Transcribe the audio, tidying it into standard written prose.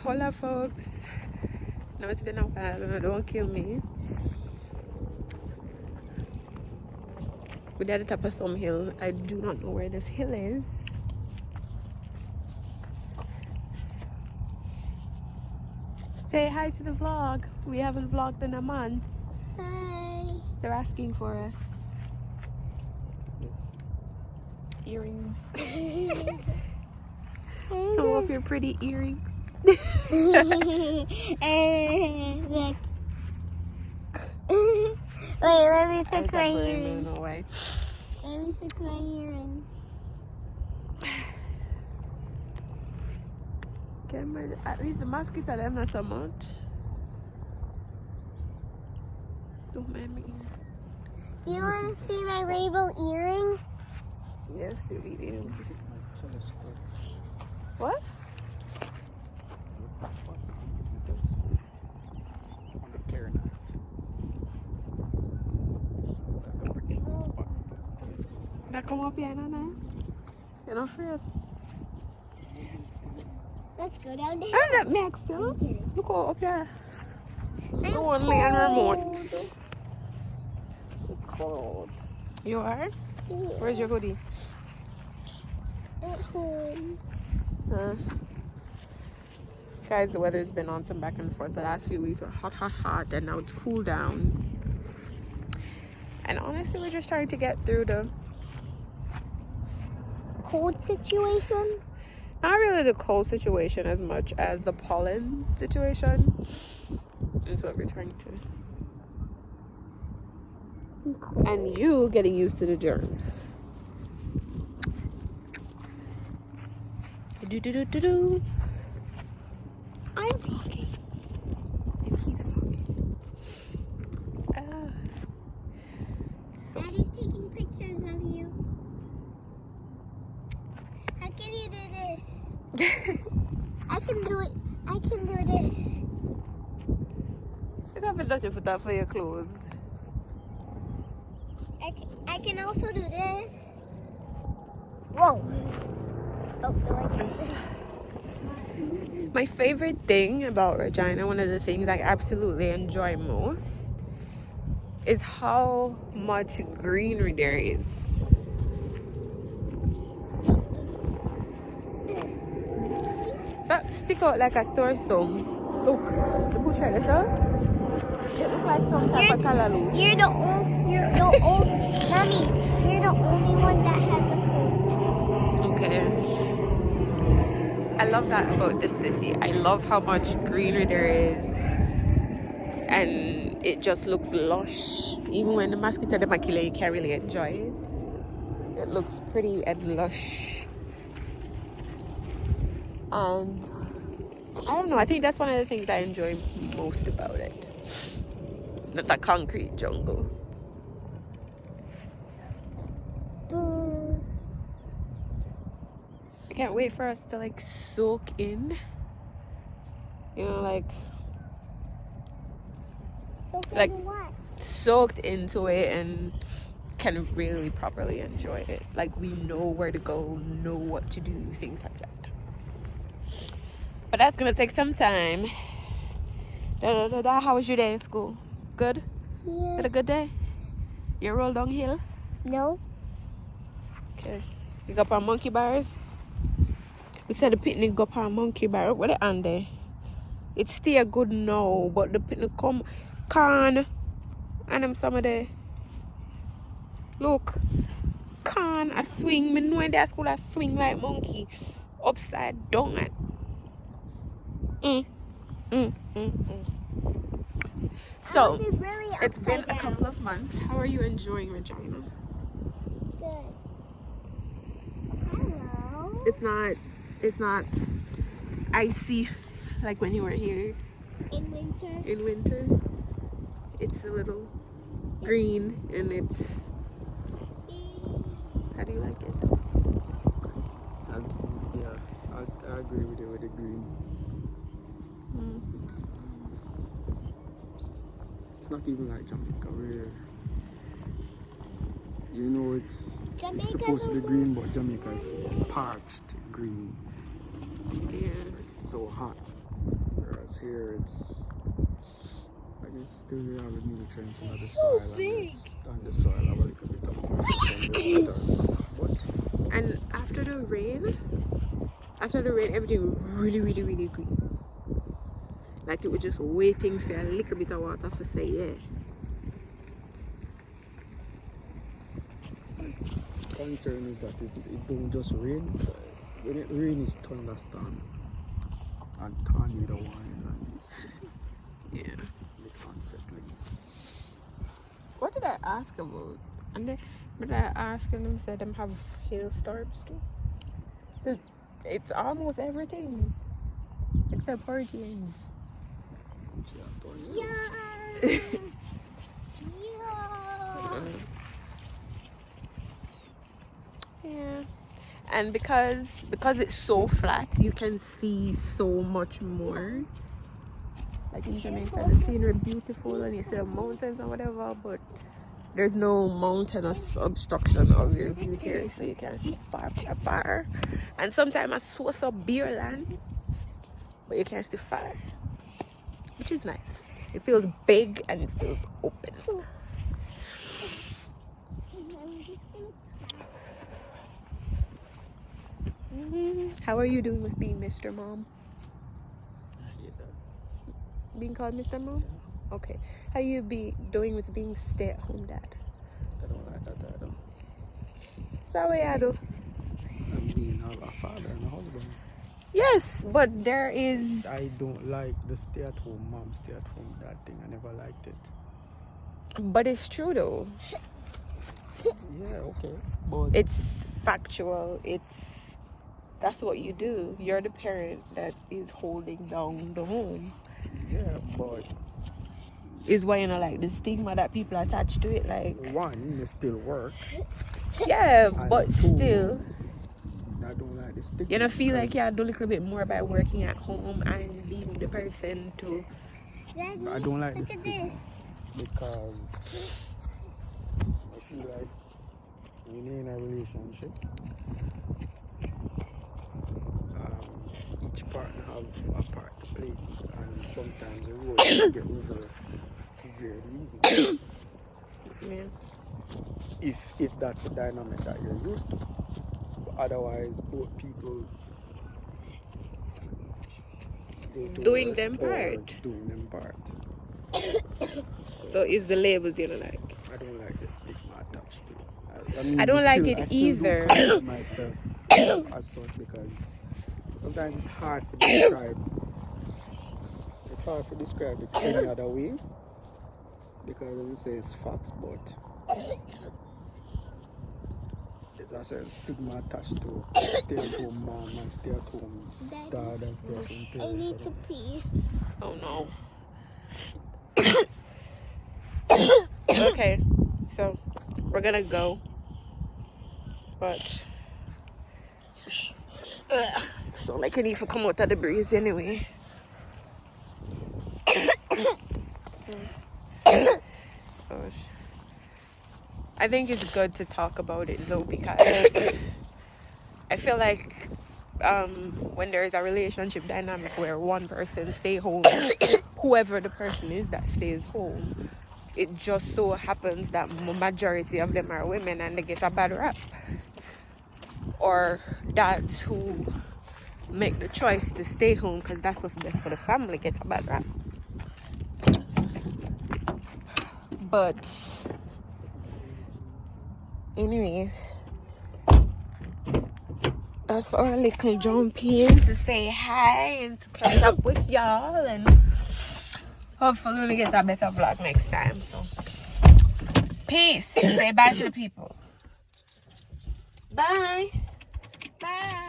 Hola folks. No, it's been a while and don't kill me. We're at the top of some hill. I do not know where this hill is. Say hi to the vlog. We haven't vlogged in a month. Hi. They're asking for us. Yes. Earrings. Some of your pretty earrings. Look. Wait, let me fix my earring. Let me fix my earring. Okay, but at least the mosquitoes them not so much. Don't mind me. Do you want to see my rainbow earring? Yes, you do. What? Now come up here, Nana. You're not afraid. Let's go down there. I'm not next, you know? Look up here. I'm Only on remote. cold. You are? Yeah. Where's your hoodie? At home. Guys, the weather's been on some back and forth. The last few weeks were hot, and now it's cooled down. And honestly, we're just trying to get through the Cold situation? not really the cold situation as much as the pollen situation is what we're trying to. And you getting used to the germs. Do. I'm vlogging. And he's vlogging. So Daddy's taking pictures of you. How can you do this? I can do it. I can do this. you have to touch your foot up for your clothes. I can also do this. Whoa. Oh, no, I can't. My favorite thing about Regina, one of the things I absolutely enjoy most, is how much greenery there is. That stick out like a thornsome. Look, the bush right there, sir. It looks like some type of callaloo. You're the only, Mommy, you're the only one that has a coat. Okay. I love that about this city. I love how much greenery there is. And it just looks lush. Even when the mosquito them kill you can't really enjoy it. It looks pretty and lush. And I don't know, I think that's one of the things I enjoy most about it. It's not a concrete jungle. I can't wait for us to like soak in. You know, like What? soaked into it and can really properly enjoy it. Like we know where to go, know what to do, things like that. But that's gonna take some time. How was your day in school? Good? Yeah. Had a good day? You roll downhill? No. Okay. You got our monkey bars? We said the picnic got our monkey bar. What it on there? It's still good now, but the picnic come can and them some of the look can a swing. Me know in that school I swing like monkey upside down. So it's been a couple of months. How are you enjoying Regina? Good. Hello. It's not icy like when you were here In winter. in winter. It's a little green and it's how do you like it? It's okay. I agree with you with the green. It's not even like Jamaica where you know it's supposed to be green, but Jamaica is parched green. Yeah. It's so hot. Because here it's, I guess, still you have the nutrients in the soil, and it's on the soil have a little bit of moisture from the water. But And after the rain, everything really green. Like it was just waiting for a little bit of water to say yeah. concern is that it don't just rain. When it rains, it's thunderstorm and tornado warning and these things. Yeah. It's unsettling. What did I ask about? And then, but I asked and them said them have hailstorms too. So it's almost everything except hurricanes. Yeah. Yeah. Yeah. And because it's so flat, you can see so much more. Like in Jamaica, the scenery beautiful and you see the mountains and whatever, but there's no mountainous obstruction of your view here, so you can see far. And sometimes I saw some beer land, but you can't see far, which is nice. It feels big and it feels open. How are you doing with being Mr. Mom? I hate that. Being called Mr. Mom? Okay. How you doing with being stay-at-home dad? I don't like that either. Sorry, I do. I'm being a father and a husband. Yes, but there is. I don't like the stay-at-home mom, stay-at-home dad thing. I never liked it. But it's true though. Yeah, okay. But It's factual. That's what you do. You're the parent that is holding down the home. yeah, but Is why you know like the stigma that people attach to it. Like one, you still work. yeah, And but two, still. I don't like the stigma. You don't feel like you because do a little bit more by working at home and being the person to. Daddy, I don't like the look at stigma this. because I feel like when you're in a relationship, each partner have a part to play, and sometimes the roles get reversed for very reasons. Yeah. If that's a dynamic that you're used to, but otherwise both people go to Doing work them or part. doing them part. So it's the labels you don't like. I don't like the stigma attached to it. I mean, I don't like still, it I still either. do consider myself as such because sometimes it's hard to describe. It's hard to describe it any other way because as you say it's facts, but there's a certain stigma attached to stay-at-home mom and stay-at-home dad and stay-at-home parent. I need to pee. Oh no. Okay, so we're gonna go, but so like I need to come out of the breeze anyway. Gosh. I think it's good to talk about it though because I feel like when there is a relationship dynamic where one person stay home, whoever the person is that stays home, it just so happens that majority of them are women and they get a bad rap, or dads who make the choice to stay home because that's what's best for the family get a bad rap. But anyways, that's our little jump in to say hi and to catch up with y'all, and hopefully we'll get a better vlog next time. So peace. Say bye to the people. Bye. Bye.